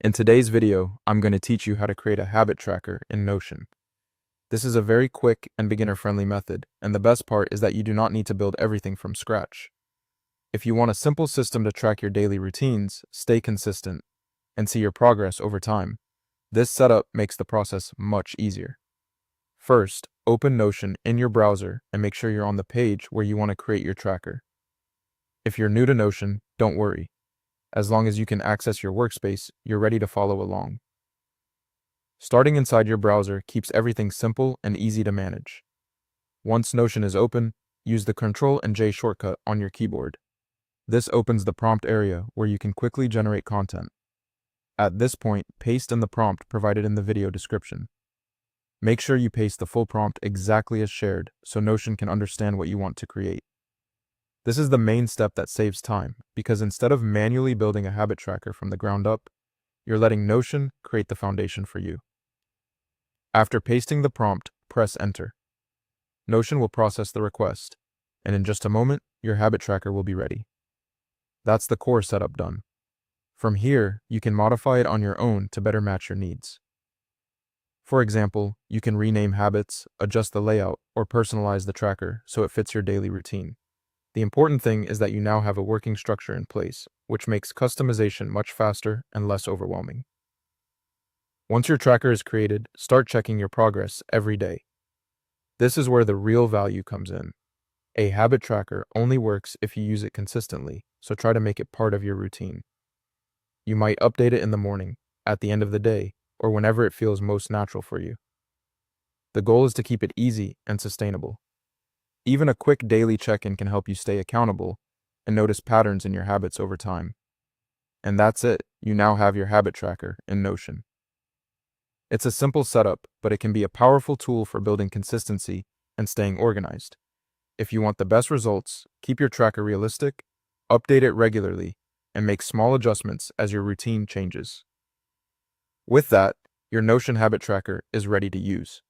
In today's video, I'm going to teach you how to create a habit tracker in Notion. This is a very quick and beginner-friendly method, and the best part is that you do not need to build everything from scratch. If you want a simple system to track your daily routines, stay consistent, and see your progress over time, this setup makes the process much easier. First, open Notion in your browser and make sure you're on the page where you want to create your tracker. If you're new to Notion, don't worry. As long as you can access your workspace, you're ready to follow along. Starting inside your browser keeps everything simple and easy to manage. Once Notion is open, use the Ctrl and J shortcut on your keyboard. This opens the prompt area where you can quickly generate content. At this point, paste in the prompt provided in the video description. Make sure you paste the full prompt exactly as shared so Notion can understand what you want to create. This is the main step that saves time, because instead of manually building a habit tracker from the ground up, you're letting Notion create the foundation for you. After pasting the prompt, press Enter. Notion will process the request, and in just a moment, your habit tracker will be ready. That's the core setup done. From here, you can modify it on your own to better match your needs. For example, you can rename habits, adjust the layout, or personalize the tracker so it fits your daily routine. The important thing is that you now have a working structure in place, which makes customization much faster and less overwhelming. Once your tracker is created, start checking your progress every day. This is where the real value comes in. A habit tracker only works if you use it consistently, so try to make it part of your routine. You might update it in the morning, at the end of the day, or whenever it feels most natural for you. The goal is to keep it easy and sustainable. Even a quick daily check-in can help you stay accountable and notice patterns in your habits over time. And that's it, you now have your habit tracker in Notion. It's a simple setup, but it can be a powerful tool for building consistency and staying organized. If you want the best results, keep your tracker realistic, update it regularly, and make small adjustments as your routine changes. With that, your Notion habit tracker is ready to use.